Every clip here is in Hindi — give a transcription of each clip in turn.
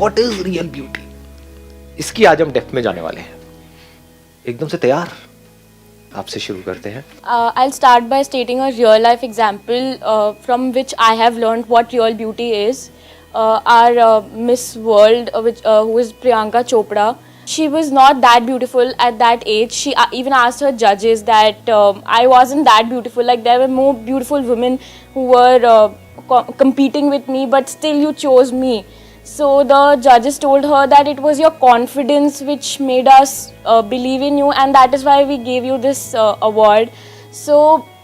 व्हाट इज रियल ब्यूटी, इसकी आज हम डेप्थ में जाने वाले हैं। एकदम से तैयार? आपसे शुरू करते हैं। I'll start by stating a real life example from which I have learned what real beauty is. Our Miss World, who is Priyanka Chopra, she was not that beautiful at that age. She even asked her judges that I wasn't that beautiful. Like there were more beautiful women who were competing with me, but still you chose me. So the judges told her that it was your confidence which made us believe in you, and that is why we gave you this award. So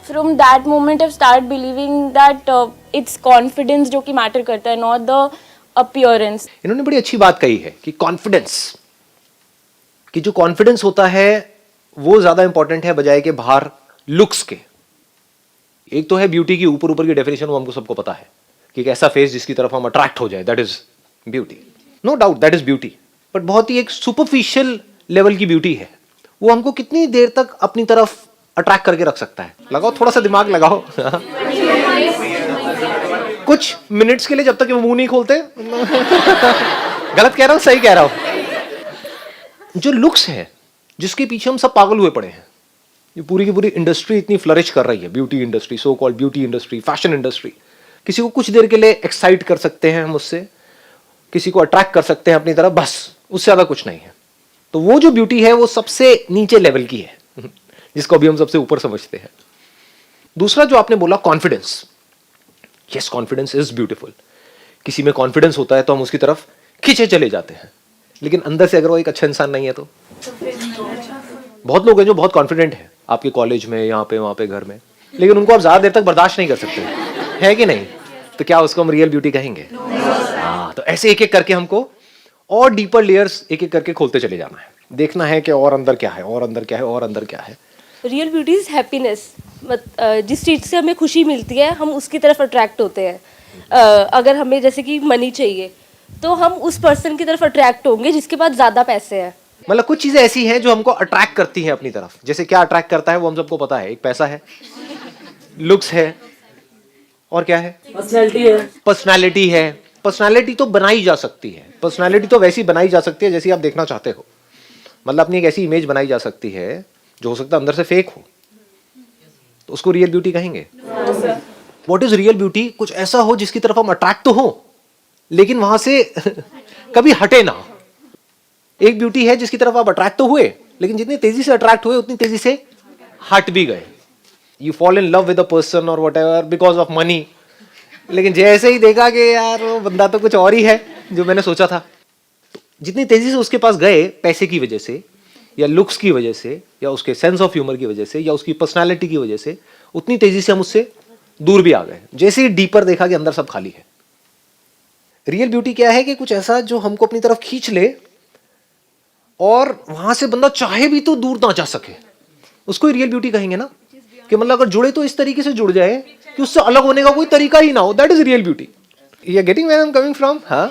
from that moment I've started believing that it's confidence जो कि matter करता है, not the appearance. इन्होंने बड़ी अच्छी बात कही है कि कॉन्फिडेंस, कि जो कॉन्फिडेंस होता है वो ज्यादा इंपॉर्टेंट है बजाय के बाहर लुक्स के। एक तो है ब्यूटी की ऊपर ऊपर की डेफिनेशन, वो हमको सबको पता है कि एक ऐसा फेस जिसकी तरफ हम अट्रैक्ट हो जाए, that is beauty, no doubt that is beauty. But बहुत ही एक सुपरफिशियल लेवल की ब्यूटी है, वो हमको कितनी देर तक अपनी तरफ अट्रैक्ट करके रख सकता है। लगाओ थोड़ा सा दिमाग लगाओ कुछ मिनट्स के लिए, जब तक वो मुंह नहीं खोलते गलत कह रहा हूं सही कह रहा हूं। जो लुक्स है जिसके पीछे हम सब पागल हुए पड़े हैं, ये पूरी की पूरी इंडस्ट्री इतनी फ्लरिश कर रही है, beauty industry, so called beauty industry, fashion industry. किसी को कुछ देर के लिए एक्साइट कर सकते हैं हम उससे, किसी को अट्रैक्ट कर सकते हैं अपनी तरफ, बस उससे ज्यादा कुछ नहीं है। तो वो जो ब्यूटी है वो सबसे नीचे लेवल की है जिसको अभी हम सबसे ऊपर समझते हैं। दूसरा जो आपने बोला confidence, yes confidence is beautiful. किसी में कॉन्फिडेंस होता है तो हम उसकी तरफ खींचे चले जाते हैं, लेकिन अंदर से अगर वो एक अच्छा इंसान नहीं है तो। बहुत लोग हैं जो बहुत कॉन्फिडेंट है आपके कॉलेज में, यहाँ पे वहां पे घर में, लेकिन उनको आप ज्यादा देर तक बर्दाश्त नहीं कर सकते, है कि नहीं? तो क्या उसको हम रियल ब्यूटी कहेंगे? हाँ, तो ऐसे एक एक करके हमको और डीपर लेयर्स एक एक करके खोलते चले जाना है, देखना है कि और अंदर क्या है, और अंदर क्या है, और अंदर क्या है। Real beauty is happiness. जिस चीज़ से हमें खुशी मिलती है हम उसकी तरफ अट्रैक्ट होते हैं। अगर हमें जैसे कि मनी चाहिए तो हम उस पर्सन की तरफ अट्रैक्ट होंगे जिसके पास ज़्यादा पैसे हैं। मतलब कुछ चीजें ऐसी हैं जो हमको अट्रैक्ट करती हैं अपनी तरफ। जैसे क्या अट्रैक्ट करता है वो हम सबको पता है, एक पैसा है, लुक्स है, और क्या है? पर्सनैलिटी है। पर्सनैलिटी है। पर्सनैलिटी तो बनाई जा सकती है, पर्सनैलिटी तो वैसी बनाई जा सकती है जैसी आप देखना चाहते हो। मतलब अपनी एक ऐसी इमेज बनाई जा सकती है जो हो सकता है अंदर से फेक हो, तो उसको रियल ब्यूटी कहेंगे? What is real beauty? कुछ ऐसा हो जिसकी तरफ हम अट्रैक्ट तो हो लेकिन वहां से कभी हटे ना। एक ब्यूटी है जिसकी तरफ आप अट्रैक्ट तो हुए, लेकिन जितनी तेजी से अट्रैक्ट हुए उतनी तेजी से हट भी गए। You fall in love with a person और whatever because of money, लेकिन जैसे ही देखा कि यार वो बंदा तो कुछ और ही है जो मैंने सोचा था, तो जितनी तेजी से उसके पास गए पैसे की वजह से या लुक्स की वजह से या उसके सेंस ऑफ ह्यूमर की वजह से या उसकी पर्सनालिटी की वजह से, उतनी तेजी से हम उससे दूर भी आ गए। जैसे ही डीपर देखा कि अंदर सब खाली है। रियल ब्यूटी क्या है? कि कुछ ऐसा जो हमको अपनी तरफ खींच ले और वहां से बंदा चाहे भी तो दूर ना जा सके, उसको ही रियल ब्यूटी कहेंगे ना। कि मतलब अगर जुड़े तो इस तरीके से जुड़ जाए कि उससे अलग होने का कोई तरीका ही ना हो, that is real beauty. You are getting where I am coming from? हाँ।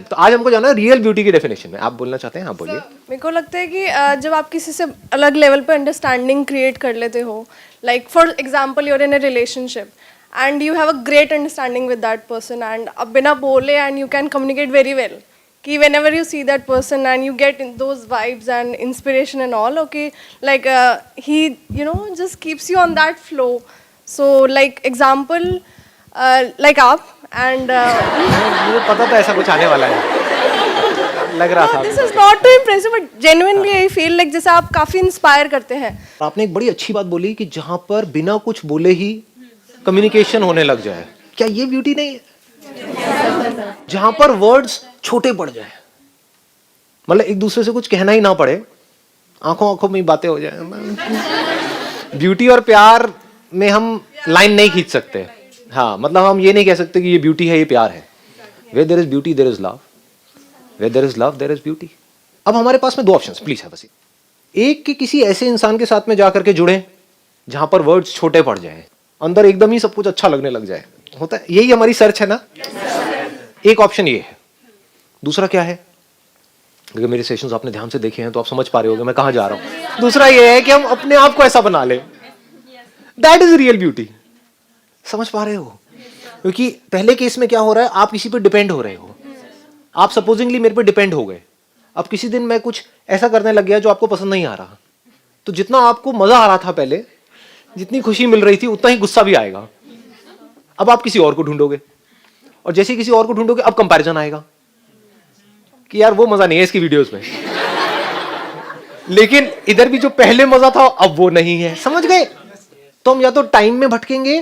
तो आज हमको जाना है रियल ब्यूटी की डेफिनेशन में। आप बोलना चाहते हैं? हाँ बोलिए। मेरे को लगता है कि जब आप किसी से अलग लेवल पे अंडरस्टैंडिंग क्रिएट कर लेते हो, like for example you are in a relationship and you have a great understanding with that person and अब बिना बोले and you can communicate very well, कि whenever you see that person and you get in those vibes and inspiration and all, okay, like he just keeps you on that flow. So like example like आप and मुझे पता था ऐसा कुछ आने वाला है, लग रहा था। this is not too impressive but genuinely I feel like जैसे आप काफी इंस्पायर करते हैं। आपने एक बड़ी अच्छी बात बोली कि जहां पर बिना कुछ बोले ही कम्युनिकेशन होने लग जाए, क्या ये ब्यूटी नहीं है? जहां पर वर्ड्स छोटे पड़ जाए, मतलब एक दूसरे से कुछ कहना ही ना पड़े, आंखों आंखों में बातें हो जाए। ब्यूटी और प्यार में हम लाइन नहीं खींच सकते। हाँ, मतलब हम ये नहीं कह सकते कि ये ब्यूटी है, ये प्यार है। Where there is beauty there is love, where there is love there is beauty. अब हमारे पास में दो ऑप्शंस प्लीज है बस। एक कि किसी ऐसे इंसान के साथ में जाकर के जुड़े जहां पर वर्ड्स छोटे पड़ जाए, अंदर एकदम ही सब कुछ अच्छा लगने लग जाए। होता है, यही हमारी सर्च है ना। एक ऑप्शन ये है। दूसरा क्या है? अगर मेरे सेशंस आपने ध्यान से देखे हैं तो आप समझ पा रहे होंगे मैं कहां जा रहा हूं। दूसरा ये है कि हम अपने आप को ऐसा बना ले, दैट इज रियल ब्यूटी। समझ पा रहे हो? क्योंकि पहले केस में क्या हो रहा है, आप किसी पर डिपेंड हो रहे हो। आप सपोजिंगली मेरे पे डिपेंड हो गए, अब किसी दिन मैं कुछ ऐसा करने लग गया जो आपको पसंद नहीं आ रहा, तो जितना आपको मजा आ रहा था पहले, जितनी खुशी मिल रही थी, उतना ही गुस्सा भी आएगा। अब आप किसी और को ढूंढोगे, और जैसे ही किसी और को ढूंढोगे अब कंपैरिजन आएगा कि यार वो मजा नहीं है इसकी वीडियोस में, लेकिन इधर भी जो पहले मजा था अब वो नहीं है। समझ गए? तो हम या तो टाइम में भटकेंगे,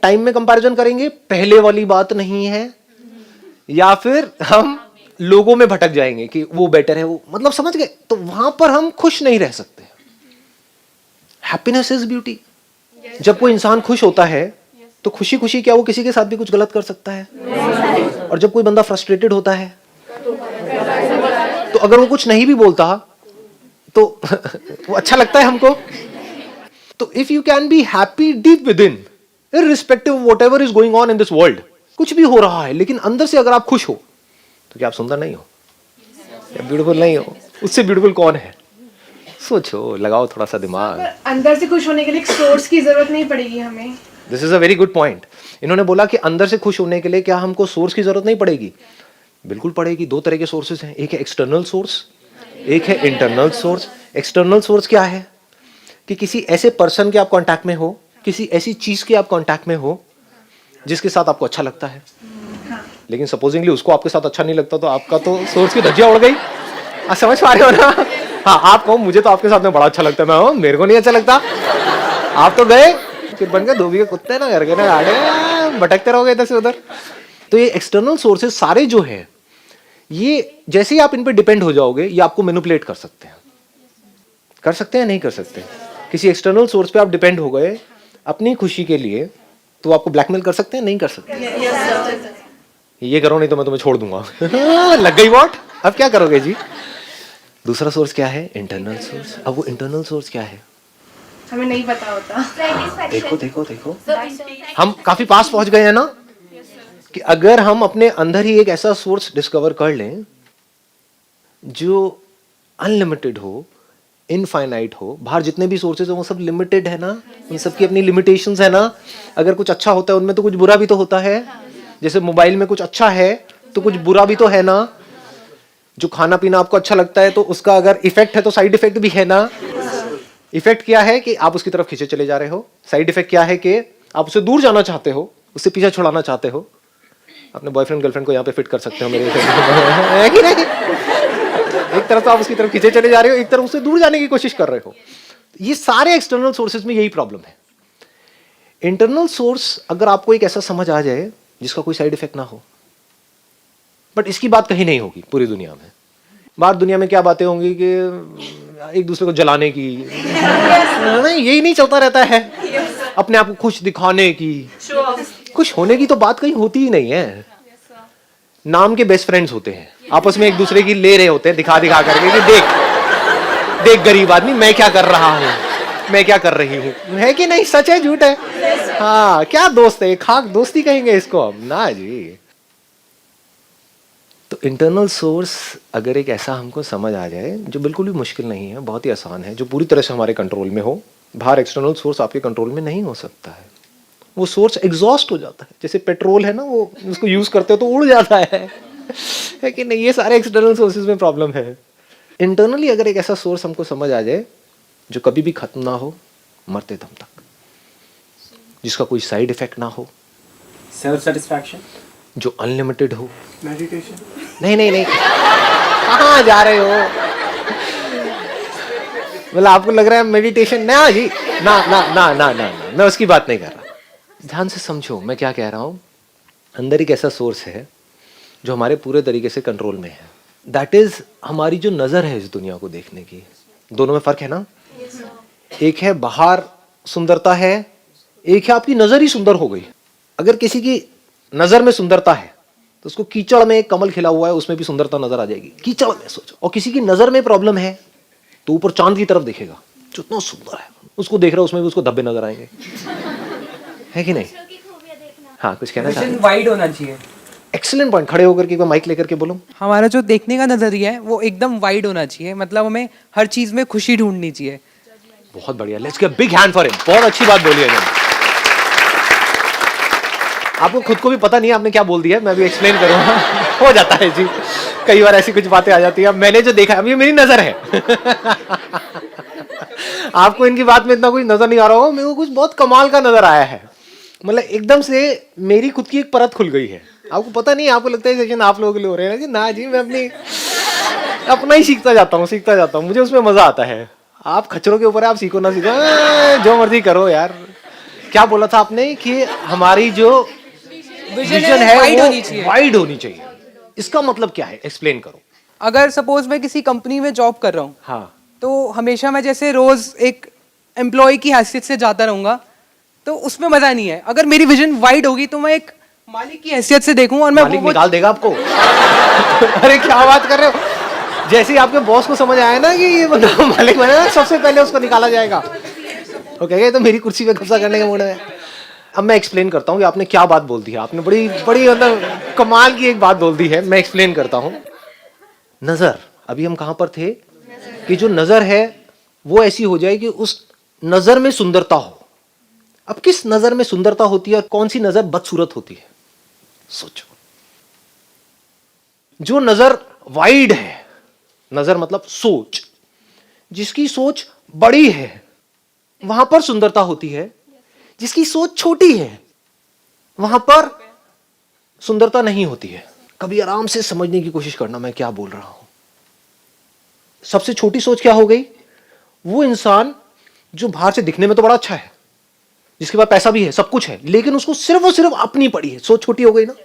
टाइम में कंपैरिजन करेंगे, पहले वाली बात नहीं है, या फिर हम लोगों में भटक जाएंगे कि वो बेटर है, वो मतलब समझ गए? तो वहां पर हम खुश नहीं रह सकते। Happiness is beauty. जब कोई इंसान खुश होता है तो खुशी खुशी क्या वो किसी के साथ भी कुछ गलत कर सकता है? और जब कोई बंदा फ्रस्ट्रेटेड होता है तो अगर वो कुछ नहीं भी बोलता तो वो अच्छा लगता है हमको। तो if you can be happy deep with in, irrespective of whatever is going on in this world, कुछ भी हो रहा है लेकिन अंदर से अगर आप खुश हो तो क्या आप सुंदर नहीं हो या ब्यूटीफुल नहीं हो? उससे ब्यूटीफुल कौन है? सोचो, लगाओ थोड़ा सा दिमाग। अंदर से खुश होने के लिए एक सोर्स की जरूरत नहीं पड़ेगी हमें। This is a very good point. इन्होंने बोला कि अंदर से खुश होने के लिए क्या हमको सोर्स की जरूरत नहीं पड़ेगी? बिल्कुल पड़ेगी। दो तरह के सोर्सेज हैं, एक है एक्सटर्नल सोर्स, एक है इंटरनल सोर्स। एक्सटर्नल सोर्स क्या है? कि किसी ऐसे पर्सन के आप कांटेक्ट में हो, किसी ऐसी चीज के आप कांटेक्ट में हो जिसके साथ आपको अच्छा लगता है, लेकिन सपोजिंगली उसको आपके साथ अच्छा नहीं लगता, तो आपका तो सोर्स की धज्जियां उड़ गई। आप समझ पा रहे हो ना? हाँ, आप कहो मुझे तो आपके साथ में बड़ा अच्छा लगता है, मैं मेरे को नहीं अच्छा लगता, आप तो गए फिर बन गए धोबी के कुत्ते ना, घर के ना आड़े भटकते रहोगे इधर से उधर। तो ये एक्सटर्नल सोर्सेज सारे जो है, ये जैसे ही आप इन पे डिपेंड हो जाओगे ये आपको मैनिपुलेट कर सकते हैं। कर सकते हैं नहीं कर सकते? किसी एक्सटर्नल सोर्स पे आप डिपेंड हो गए अपनी खुशी के लिए, तो आपको ब्लैकमेल कर सकते हैं नहीं कर सकते? ये करो नहीं तो मैं तुम्हें छोड़ दूंगा। लग गई वॉट? अब क्या करोगे जी? दूसरा सोर्स क्या है? Internal source. अब वो इंटरनल सोर्स क्या है हमें नहीं पता होता। देखो देखो देखो, हम काफी पास पहुंच गए हैं ना, कि अगर हम अपने अंदर ही एक ऐसा सोर्स डिस्कवर कर लें जो अनलिमिटेड हो, इनफाइनाइट हो। बाहर जितने भी सोर्सेज हो वो सब लिमिटेड है ना, उन सब की अपनी लिमिटेशंस है ना। अगर कुछ अच्छा होता है उनमें तो कुछ बुरा भी तो होता है। जैसे मोबाइल में कुछ अच्छा है तो कुछ बुरा भी तो है ना। जो खाना पीना आपको अच्छा लगता है तो उसका अगर इफेक्ट है तो साइड इफेक्ट भी है ना। इफेक्ट क्या है कि आप उसकी तरफ खींचे चले जा रहे हो, साइड इफेक्ट क्या है कि आप उससे दूर जाना चाहते हो, उससे पीछा छुड़ाना चाहते हो। अपने बॉयफ्रेंड गर्लफ्रेंड को यहाँ पे फिट कर सकते हो मेरे है कि नहीं? एक तरफ तो आप उसकी तरफ खींचे चले जा रहे हो, एक तरफ उससे दूर जाने की कोशिश कर रहे हो। ये सारे एक्सटर्नल सोर्सेज में यही प्रॉब्लम है। इंटरनल सोर्स अगर आपको एक ऐसा समझ आ जाए जिसका कोई साइड इफेक्ट ना हो, बट इसकी बात कहीं नहीं होगी पूरी दुनिया में। बाहर दुनिया में क्या बातें होंगी कि एक दूसरे को जलाने की, नहीं यही नहीं चलता रहता है। अपने आप को खुश दिखाने की, खुश होने की तो बात कहीं होती ही नहीं है। नाम के बेस्ट फ्रेंड्स होते हैं, आपस में एक दूसरे की ले रहे होते हैं दिखा दिखा करके कि देख देख गरीब आदमी मैं क्या कर रहा हूँ, मैं क्या कर रही हूँ। है कि नहीं? सच है झूठ है? हाँ, क्या दोस्त है, खाक दोस्ती कहेंगे इसको अब ना जी। तो इंटरनल सोर्स अगर एक ऐसा हमको समझ आ जाए, जो बिल्कुल भी मुश्किल नहीं है, बहुत ही आसान है, जो पूरी तरह से हमारे कंट्रोल में हो। बाहर एक्सटर्नल सोर्स आपके कंट्रोल में नहीं हो सकता है। वो सोर्स एग्जॉस्ट हो जाता है, जैसे पेट्रोल है ना, वो उसको यूज करते हो तो उड़ जाता है कि नहीं? ये सारे एक्सटर्नल सोर्सेज में प्रॉब्लम है। इंटरनली अगर एक ऐसा सोर्स हमको समझ आ जाए जो कभी भी खत्म ना हो मरते दम तक, जिसका कोई साइड इफेक्ट ना हो, सेल्फ सेटिस्फैक्शन, जो अनलिमिटेड हो। मेडिटेशन। नहीं नहीं नहीं, कहाँ जा रहे हो? मतलब आपको लग रहा है मेडिटेशन? ना जी, ना ना ना ना ना, मैं उसकी बात नहीं कर रहा। ध्यान से समझो मैं क्या कह रहा हूँ। अंदर एक ऐसा सोर्स है जो हमारे पूरे तरीके से कंट्रोल में है। दैट इज हमारी जो नजर है इस दुनिया को देखने की। दोनों में फर्क है ना? एक है बाहर सुंदरता है, एक है आपकी नजर ही सुंदर हो गई। अगर किसी की नजर में सुंदरता है तो उसको कीचड़ में एक कमल खिला हुआ है उसमें भी सुंदरता नजर आ जाएगी, कीचड़ में सोचो। और किसी की नजर में प्रॉब्लम है तो ऊपर चांद की तरफ देखेगा, जितना सुंदर है उसको देख रहा है, उसमें भी उसको धब्बे नजर आएंगे। है कि नहीं? हाँ, कुछ कहना चाहते? वाइड होना चाहिए। Excellent point. खड़े होकर के माइक लेकर के बोलो। हमारा जो देखने का नजरिया है वो एकदम वाइड होना चाहिए, मतलब हमें हर चीज में खुशी ढूंढनी चाहिए। बहुत बढ़िया, let's give big hand for him. बहुत अच्छी बात बोली है इन्होंने। आपको खुद को भी पता नहीं है आपने क्या बोल दिया, मैं भी एक्सप्लेन करूंगा। हो जाता है जी। कई बार ऐसी कुछ बातें आ जाती है। अब मैंने जो देखा, अब ये मेरी नजर है। आपको इनकी बात में इतना कुछ नजर नहीं आ रहा होगा, मेरे को कुछ बहुत कमाल का नजर आया है। मतलब एकदम से मेरी खुद की एक परत खुल गई है। आपको पता नहीं, आपको लगता है सेशन आप लोगों के लिए हो रहे हैं ना जी, मैं अपना ही सीखता जाता हूँ, मुझे उसमें मजा आता है। आप खच्चरों के ऊपर आप सीखो ना सीखो, जो मर्जी करो यार। क्या बोला था आपने कि हमारी जो विजन है वाइड वो होनी चाहिए। वाइड होनी चाहिए। इसका मतलब क्या है, एक्सप्लेन करो। अगर सपोज मैं किसी कंपनी में जॉब कर रहा हूँ, हाँ, तो हमेशा मैं जैसे रोज एक एम्प्लॉय की हैसियत से जाता रहूंगा, तो उसमें मजा नहीं है। अगर मेरी विजन वाइड होगी तो मैं एक मालिक की हैसियत से देखूं और मैं मालिक निकाल देगा आपको। अरे क्या बात कर रहे हो, जैसे ही आपके बॉस को समझ आया ना कि ये बंदा मालिक बना, सबसे पहले उसको निकाला जाएगा। वो कहेगा तो मेरी कुर्सी पे कब्जा करने के मूड में। अब मैं एक्सप्लेन करता हूँ कि आपने क्या बात बोल दी है। आपने बड़ी बड़ी मतलब कमाल की एक बात बोल दी है। मैं एक्सप्लेन करता हूँ। नजर, अभी हम कहां पर थे कि जो नजर है वो ऐसी हो जाए कि उस नजर में सुंदरता हो। अब किस नजर में सुंदरता होती है और कौन सी नजर बदसूरत होती है, सोचो। जो नजर वाइड है, नजर मतलब सोच, जिसकी सोच बड़ी है वहां पर सुंदरता होती है। जिसकी सोच छोटी है वहां पर सुंदरता नहीं होती है। कभी आराम से समझने की कोशिश करना मैं क्या बोल रहा हूं। सबसे छोटी सोच क्या हो गई? वो इंसान जो बाहर से दिखने में तो बड़ा अच्छा है, जिसके पास पैसा भी है, सब कुछ है, लेकिन उसको सिर्फ और सिर्फ अपनी पड़ी है। सोच छोटी हो गई ना।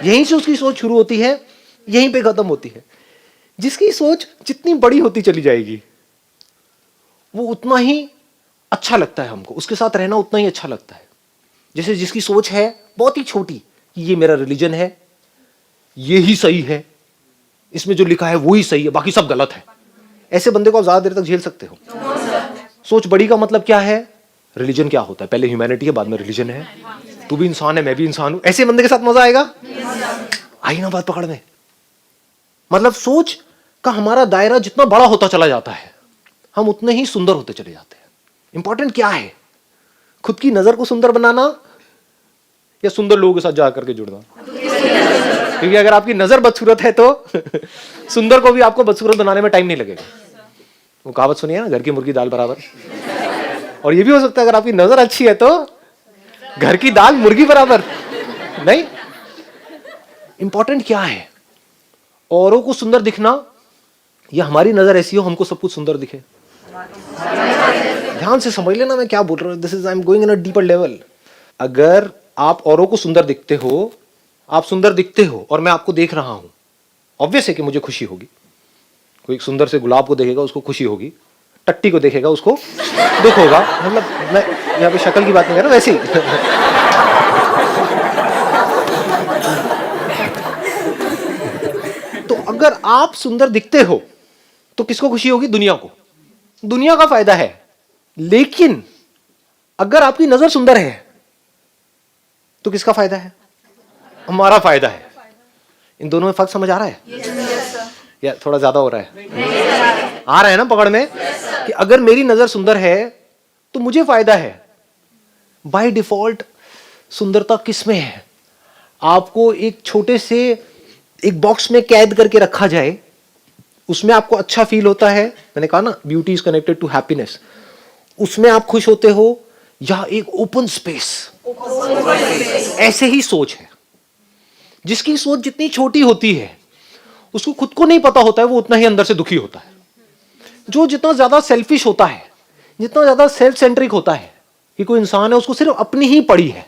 यहीं से उसकी सोच शुरू होती है, यहीं पे खत्म होती है। जिसकी सोच जितनी बड़ी होती चली जाएगी वो उतना ही अच्छा लगता है हमको, उसके साथ रहना उतना ही अच्छा लगता है। जैसे जिसकी सोच है बहुत ही छोटी, ये मेरा रिलीजन है, ये ही सही है, इसमें जो लिखा है वो ही सही है, बाकी सब गलत है, ऐसे बंदे को आप ज्यादा देर तक झेल सकते हो? सोच बड़ी का मतलब क्या है? रिलीजन क्या होता है? पहले ह्यूमैनिटी है, बाद में रिलीजन है। तू भी इंसान है, मैं भी इंसान हूं, ऐसे बंदे के साथ मजा आएगा? आई ना बात पकड़ में? मतलब सोच का हमारा दायरा जितना बड़ा होता चला जाता है, हम उतने ही सुंदर होते चले जाते हैं। इंपॉर्टेंट क्या है? खुद की नजर को सुंदर बनाना या सुंदर लोगों के साथ जाकर के जुड़ना? क्योंकि अगर आपकी नजर बदसूरत है तो सुंदर को भी आपको बदसूरत बनाने में टाइम नहीं लगेगा। वो कहावत सुनिए ना, घर की मुर्गी दाल बराबर। और ये भी हो सकता है अगर आपकी नजर अच्छी है तो घर की दाल मुर्गी बराबर नहीं। इंपॉर्टेंट क्या है? औरों को सुंदर दिखना या हमारी नजर ऐसी हो हमको सब कुछ सुंदर दिखे? ध्यान से समझ लेना मैं क्या बोल रहा हूं। This is I am going in a deeper level. अगर आप औरों को सुंदर दिखते हो, आप सुंदर दिखते हो और मैं आपको देख रहा हूं, ऑब्वियस है कि मुझे खुशी होगी। कोई सुंदर से गुलाब को देखेगा उसको खुशी होगी, टट्टी को देखेगा उसको दुख होगा। मतलब मैं यहाँ पे शक्ल की बात नहीं कर रहा, वैसे ही तो अगर आप सुंदर दिखते हो तो किसको खुशी होगी? दुनिया को। दुनिया का फायदा है। लेकिन अगर आपकी नजर सुंदर है तो किसका फायदा है? हमारा फायदा है। इन दोनों में फर्क समझ आ रहा है? या थोड़ा ज्यादा हो रहा है? आ रहा है ना पकड़ में? कि अगर मेरी नजर सुंदर है तो मुझे फायदा है। बाय डिफॉल्ट सुंदरता किस में है? आपको एक छोटे से एक बॉक्स में कैद करके रखा जाए, उसमें आपको अच्छा फील होता है। मैंने कहा ना, beauty is connected to happiness. उसमें आप खुश होते हो या एक ओपन स्पेस? ऐसे ही सोच है। जिसकी सोच जितनी छोटी होती है उसको खुद को नहीं पता होता है, वो उतना ही अंदर से दुखी होता है। जो जितना ज्यादा सेल्फिश होता है, जितना ज्यादा सेल्फ सेंट्रिक होता है कि कोई इंसान है उसको सिर्फ अपनी ही पड़ी है,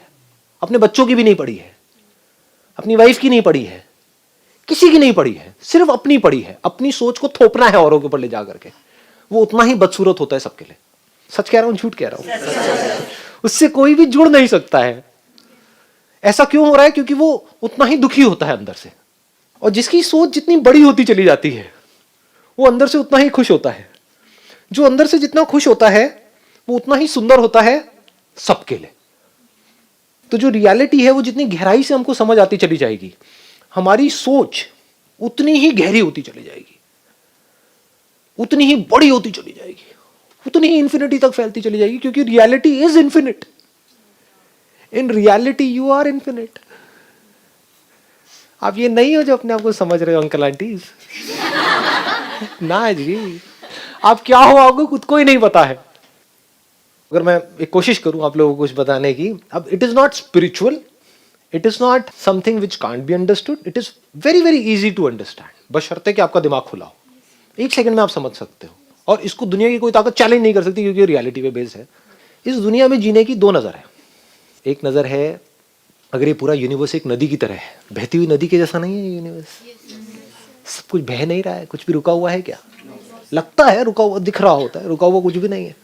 अपने बच्चों की भी नहीं पड़ी है, अपनी वाइफ की नहीं पड़ी है, किसी की नहीं पड़ी है, सिर्फ अपनी पड़ी है। अपनी सोच को थोपना है औरों के ऊपर ले जा करके, वो उतना ही बदसूरत होता है सबके लिए। सच कह रहा हूं झूठ कह रहा हूं? उससे कोई भी जुड़ नहीं सकता है। ऐसा क्यों हो रहा है? क्योंकि वो उतना ही दुखी होता है अंदर से। और जिसकी सोच जितनी बड़ी होती चली जाती है वो अंदर से उतना ही खुश होता है। जो अंदर से जितना खुश होता है वो उतना ही सुंदर होता है सबके लिए। तो जो रियलिटी है वो जितनी गहराई से हमको समझ आती चली जाएगी, हमारी सोच उतनी ही गहरी होती चली जाएगी, उतनी ही बड़ी होती चली जाएगी, उतनी ही इंफिनिटी तक फैलती चली जाएगी। क्योंकि reality is infinite. In reality you are infinite. आप ये नहीं हो जो अपने आप को समझ रहे हो अंकल आंटी। ना जी, आप क्या हो आपको खुद को ही नहीं पता है। अगर मैं एक कोशिश करूं आप लोगों को कुछ बताने की, अब it is not spiritual, it is not something which can't be understood, it is very very easy to understand, बशर्ते कि आपका दिमाग खुला हो। एक सेकंड में आप समझ सकते हो, और इसको दुनिया की कोई ताकत चैलेंज नहीं कर सकती, क्योंकि रियलिटी पे बेस्ड है। इस दुनिया में जीने की दो नजर है। एक नजर है, अगर ये पूरा यूनिवर्स एक नदी की तरह है, बहती हुई नदी के जैसा नहीं है यूनिवर्स, सब कुछ बह नहीं रहा है, कुछ भी रुका हुआ है क्या? लगता है रुका हुआ, दिख रहा होता है, रुका हुआ कुछ भी नहीं है।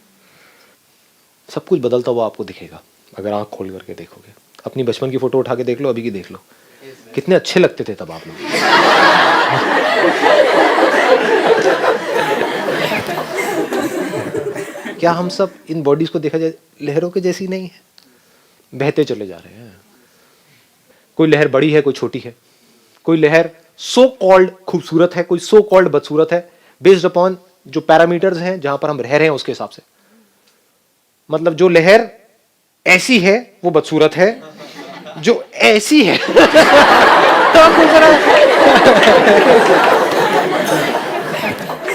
सब कुछ बदलता हुआ आपको दिखेगा अगर आंख खोल करके देखोगे। अपनी बचपन की फोटो उठा के देख लो, अभी की देख लो, कितने अच्छे लगते थे तब आप लोग। क्या हम सब इन बॉडीज को देखा जाए लहरों के जैसी नहीं है? बहते चले जा रहे हैं। कोई लहर बड़ी है, कोई छोटी है, कोई लहर सो कॉल्ड खूबसूरत है, कोई सो कॉल्ड बदसूरत है, बेस्ड अपॉन जो पैरामीटर्स हैं जहां पर हम रह रहे हैं उसके हिसाब से। मतलब जो लहर ऐसी है वो बदसूरत है, जो ऐसी है तो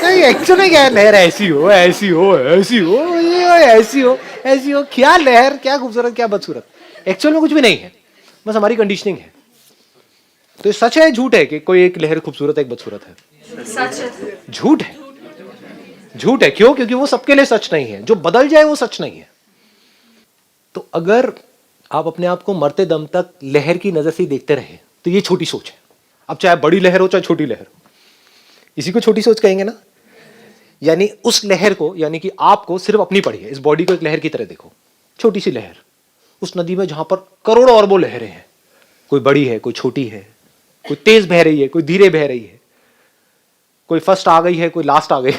नहीं, एक्चुअली क्या है, लहर ऐसी हो ऐसी हो ऐसी हो, ये ऐसी हो ऐसी हो, क्या लहर, क्या खूबसूरत, क्या बदसूरत, एक्चुअल में कुछ भी नहीं है, बस हमारी कंडीशनिंग है। तो ये सच है झूठ है कि कोई एक लहर खूबसूरत है एक बदसूरत है? सच है। झूठ है, झूठ है। क्यों? क्योंकि वो सबके लिए सच नहीं है, जो बदल जाए वो सच नहीं है। तो अगर आप अपने आप को मरते दम तक लहर की नजर से देखते रहे तो ये छोटी सोच है। अब चाहे बड़ी लहर हो चाहे छोटी लहर हो, इसी को छोटी सोच कहेंगे ना। यानी उस लहर को, यानी कि आपको सिर्फ अपनी पड़ी है, इस बॉडी को एक लहर की तरह देखो, छोटी सी लहर उस नदी में जहां पर करोड़ों अरबों लहरें हैं, कोई बड़ी है कोई छोटी है, कोई तेज बह रही है कोई धीरे बह रही है, कोई फर्स्ट आ गई है कोई लास्ट आ गई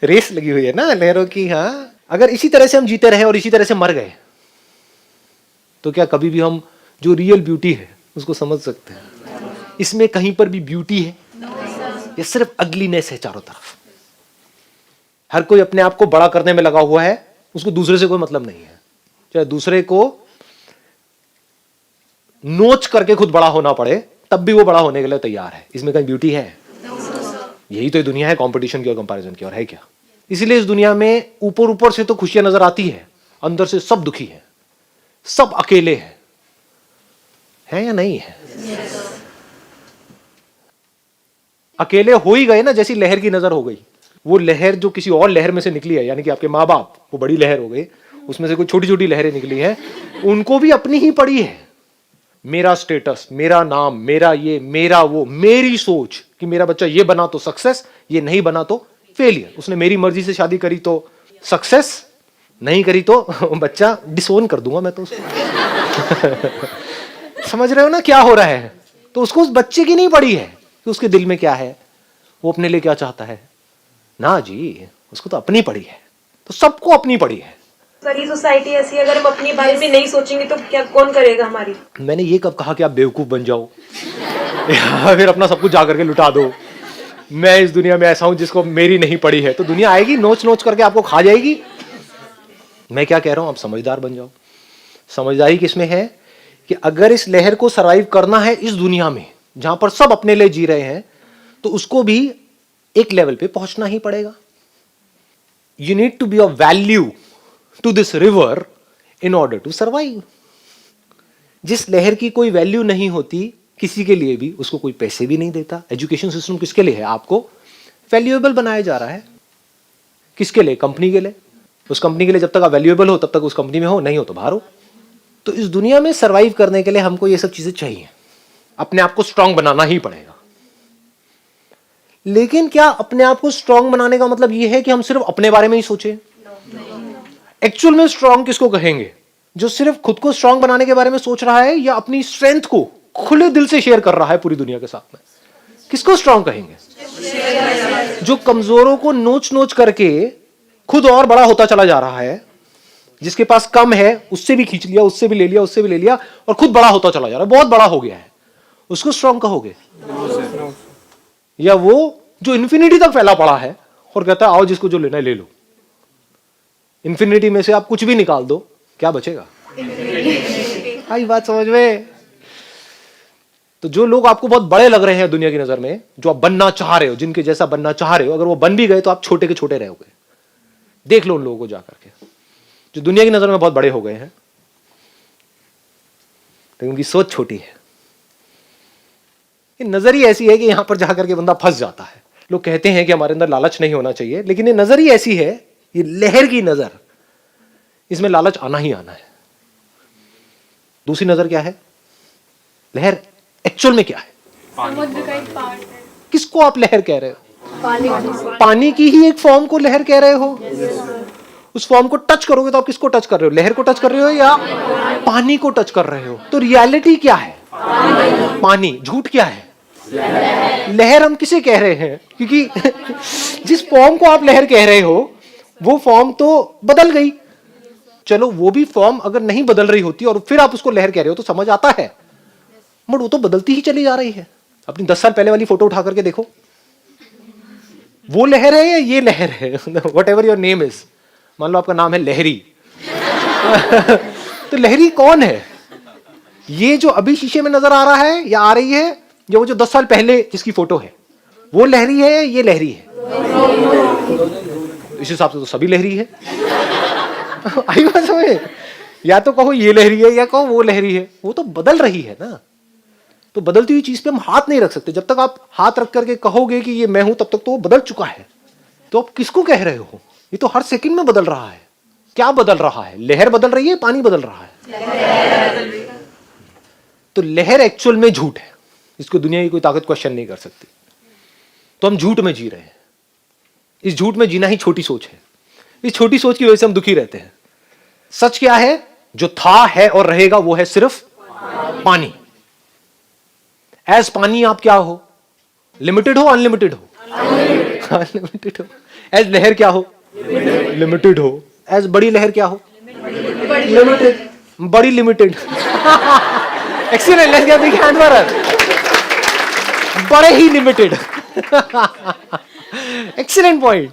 रेस लगी हुई है ना लहरों की। हाँ, अगर इसी तरह से हम जीते रहे और इसी तरह से मर गए तो क्या कभी भी हम जो रियल ब्यूटी है उसको समझ सकते हैं? इसमें कहीं पर भी ब्यूटी है? ये सिर्फ अगलीनेस है चारों तरफ। हर कोई अपने आप को बड़ा करने में लगा हुआ है, उसको दूसरे से कोई मतलब नहीं है। चाहे दूसरे को नोच करके खुद बड़ा होना पड़े तब भी वो बड़ा होने के लिए तैयार है। इसमें कहीं ब्यूटी है? यही तो दुनिया है, कंपटीशन की और कंपैरिजन की, और है क्या? इसीलिए इस दुनिया में ऊपर ऊपर से तो खुशियां नजर आती है, अंदर से सब दुखी है, सब अकेले हैं, है या नहीं है? अकेले हो ही गए ना, जैसी लहर की नजर हो गई। वो लहर जो किसी और लहर में से निकली है, यानी कि आपके माँ बाप, वो बड़ी लहर हो गई, उसमें से कोई छोटी छोटी लहरें निकली हैं, उनको भी अपनी ही पड़ी है। मेरा स्टेटस, मेरा नाम, मेरा ये, मेरा वो, मेरी सोच कि मेरा बच्चा ये बना तो सक्सेस, ये नहीं बना तो फेलियर। उसने मेरी मर्जी से शादी करी तो सक्सेस, नहीं करी तो बच्चा डिसोन कर दूंगा मैं तो उसको समझ रहे हो ना क्या हो रहा है? तो उसको उस बच्चे की नहीं पड़ी है कि उसके दिल में क्या है, वो अपने लिए क्या चाहता है। ना जी, उसको तो अपनी पड़ी है। तो सबको अपनी पड़ी है। सारी सोसाइटी ऐसी है, अगर हम अपनी बारे में नहीं सोचेंगे तो क्या कौन करेगा हमारी? मैंने ये कब कहा कि आप बेवकूफ बन जाओ या फिर अपना सब कुछ जा करके लुटा दो। मैं इस दुनिया में ऐसा हूं जिसको मेरी नहीं पड़ी है, तो दुनिया आएगी नोच नोच करके आपको खा जाएगी। मैं क्या कह रहा हूं, आप समझदार बन जाओ। समझदारी किसमें है कि अगर इस लहर को सरवाइव करना है इस दुनिया में जहां पर सब अपने लिए जी रहे हैं, तो उसको भी एक लेवल पे पहुंचना ही पड़ेगा। You need to be of value to this river in order to survive. जिस लहर की कोई वैल्यू नहीं होती किसी के लिए भी, उसको कोई पैसे भी नहीं देता। एजुकेशन सिस्टम किसके लिए है? आपको वैल्यूएबल बनाया जा रहा है। किसके लिए? कंपनी के लिए। उस कंपनी के लिए जब तक आप वैल्यूएबल हो तब तक उस कंपनी में हो, नहीं हो तो बाहर हो। तो इस दुनिया में सरवाइव करने के लिए हमको ये सब चीजें चाहिए। अपने आप को स्ट्रांग बनाना ही पड़ेगा। लेकिन क्या अपने आप को स्ट्रांग बनाने का मतलब यह है कि हम सिर्फ अपने बारे में ही सोचें? एक्चुअल में स्ट्रांग किसको कहेंगे? जो सिर्फ खुद को स्ट्रांग बनाने के बारे में सोच रहा है या अपनी स्ट्रेंथ को खुले दिल से शेयर कर रहा है पूरी दुनिया के साथ में? किसको स्ट्रांग कहेंगे? जो कमजोरों को नोच नोच करके खुद और बड़ा होता चला जा रहा है, जिसके पास कम है उससे भी खींच लिया, उससे भी ले लिया, उससे भी ले लिया, और खुद बड़ा होता चला जा रहा है, बहुत बड़ा हो गया है, उसको स्ट्रांग कहोगे? या वो जो इन्फिनिटी तक फैला पड़ा है और कहता है आओ जिसको जो लेना है ले लो। इन्फिनिटी में से आप कुछ भी निकाल दो, क्या बचेगा? आई बात समझ में? तो जो लोग आपको बहुत बड़े लग रहे हैं दुनिया की नजर में, जो आप बनना चाह रहे हो, जिनके जैसा बनना चाह रहे हो, अगर वो बन भी गए तो आप छोटे के छोटे रहोगे। देख लो उन लोगों को जाकर के, जो दुनिया की नजर में बहुत बड़े हो गए हैं, तो उनकी सोच छोटी है। ये नजर ही ऐसी है कि यहां पर जाकर के बंदा फंस जाता है। लोग कहते हैं कि हमारे अंदर लालच नहीं होना चाहिए, लेकिन ये नजर ही ऐसी है, ये लहर की नजर, इसमें लालच आना ही आना है। दूसरी नजर क्या है? लहर एक्चुअल में क्या है? समुद्र का एक पार्ट है। किसको आप लहर कह रहे हो? पानी की ही एक फॉर्म को लहर कह रहे हो? उस फॉर्म को टच करोगे तो आप किसको टच कर रहे हो? लहर को टच कर रहे हो या पानी को टच कर रहे हो? तो रियलिटी क्या है? पानी। झूठ क्या है? लहर हम किसे कह रहे हैं? क्योंकि जिस फॉर्म को आप लहर कह रहे हो वो फॉर्म तो बदल गई। चलो वो भी फॉर्म अगर नहीं बदल रही होती और फिर आप उसको लहर कह रहे हो तो समझ आता है, बट वो तो बदलती ही चली जा रही है। अपनी 10 साल पहले वाली फोटो उठा करके देखो, वो लहर है या ये लहर है? What ever your name is, मान लो आपका नाम है लहरी तो लहरी कौन है? ये जो अभी शीशे में नजर आ रहा है या आ रही है, या वो जो 10 साल पहले जिसकी फोटो है, वो लहरी है या ये लहरी है? इस हिसाब से तो सभी लहरी है। आई बात समझ? या तो कहो ये लहरी है या कहो वो लहरी है, वो तो बदल रही है ना। तो बदलती हुई चीज पे हम हाथ नहीं रख सकते। जब तक आप हाथ रख करके कहोगे कि ये मैं हूं, तब तक तो वो बदल चुका है। तो आप किसको कह रहे हो? ये तो हर सेकंड में बदल रहा है। क्या बदल रहा है? लहर बदल रही है, पानी बदल रहा है? तो लहर एक्चुअल में झूठ है, इसको दुनिया की कोई ताकत क्वेश्चन नहीं कर सकती। तो हम झूठ में जी रहे हैं। इस झूठ में जीना ही छोटी सोच है। इस छोटी सोच की वजह से हम दुखी रहते हैं। सच क्या है? जो था, है और रहेगा वो है सिर्फ पानी। एज पानी आप क्या हो? लिमिटेड हो, अनलिमिटेड हो? अनलिमिटेड हो। एज लहर क्या हो? लिमिटेड हो। एज बड़ी लहर क्या हो? लिमिटेड। बड़ी limited. Excellent, let's give a big hand for her. बड़े ही लिमिटेड। Excellent point.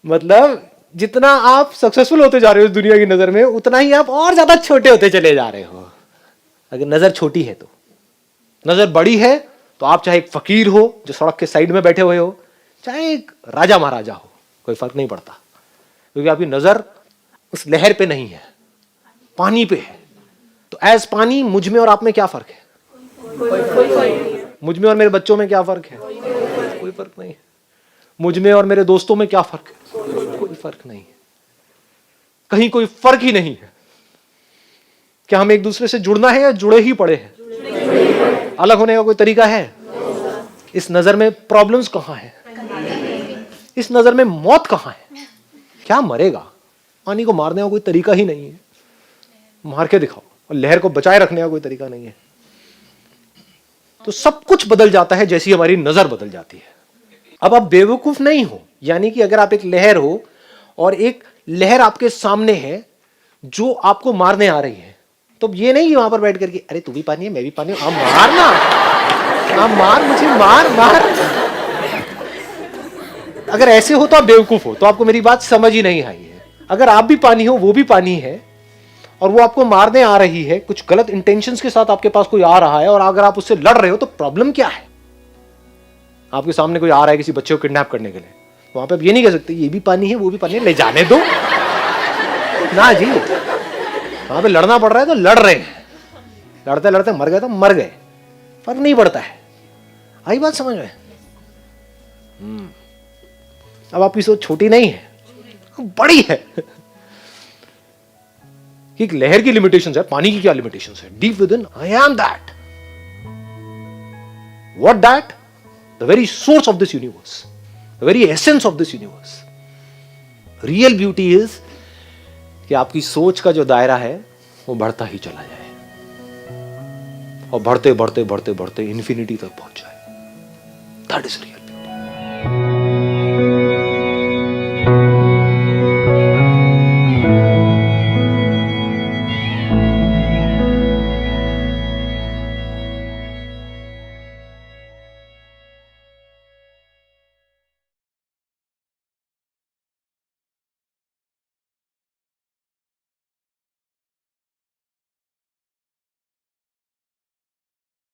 मतलब जितना आप सक्सेसफुल होते जा रहे हो इस दुनिया की नजर में, उतना ही आप और ज्यादा छोटे होते चले जा रहे हो। अगर नजर छोटी है तो, नजर बड़ी है तो आप चाहे एक फकीर हो जो सड़क के साइड में बैठे हुए हो, चाहे एक राजा महाराजा हो, कोई फर्क नहीं पड़ता, क्योंकि आपकी नजर उस लहर पे नहीं है, पानी पे है। तो एज पानी मुझ में और आप में क्या फर्क है? मुझ में और मेरे बच्चों में क्या फर्क है? कोई फर्क नहीं है। मुझ में और मेरे दोस्तों में क्या फर्क है? कोई फर्क नहीं है। कहीं कोई फर्क ही नहीं है। क्या हम एक दूसरे से जुड़ना है या जुड़े ही पड़े हैं? अलग होने का कोई तरीका है? इस नजर में प्रॉब्लम्स कहां है? इस नजर में मौत कहां है? क्या मरेगा? पानी को मारने का कोई तरीका ही नहीं है। मार के दिखाओ। और लहर को बचाए रखने का कोई तरीका नहीं है। तो सब कुछ बदल जाता है जैसी हमारी नजर बदल जाती है। अब आप बेवकूफ नहीं हो, यानी कि अगर आप एक लहर हो और एक लहर आपके सामने है जो आपको मारने आ रही है, तो ये नहीं वहां पर बैठ करके अरे तू भी पानी है, मैं भी पानी हूं, आप मारना, आप मार, मुझे मार मार। अगर ऐसे हो तो आप बेवकूफ हो, तो आपको मेरी बात समझ ही नहीं आई है। अगर आप भी पानी हो, वो भी पानी है, और वो आपको मारने आ रही है, कुछ गलत इंटेंशंस के साथ आपके पास कोई आ रहा है, और अगर आप उससे लड़ रहे हो तो प्रॉब्लम क्या है? आपके सामने कोई आ रहा है किसी बच्चे को किडनैप करने के लिए, वहां पे आप ये नहीं कह सकते ये भी पानी है वो भी पानी है, ले जाने दो ना जी। वहां पे लड़ना पड़ रहा है तो लड़ रहे हैं, लड़ते लड़ते मर गए तो मर गए, फर्क नहीं पड़ता है। आई बात समझ में? अब आपकी सोच छोटी नहीं है, बड़ी है। एक लहर की लिमिटेशंस है, पानी की क्या लिमिटेशंस है? Deep with in I am that. What that? The very source of this universe, the very essence of this universe. Real beauty is कि आपकी सोच का जो दायरा है वो बढ़ता ही चला जाए और बढ़ते बढ़ते बढ़ते बढ़ते इंफिनिटी तक पहुंच जाए। That is real.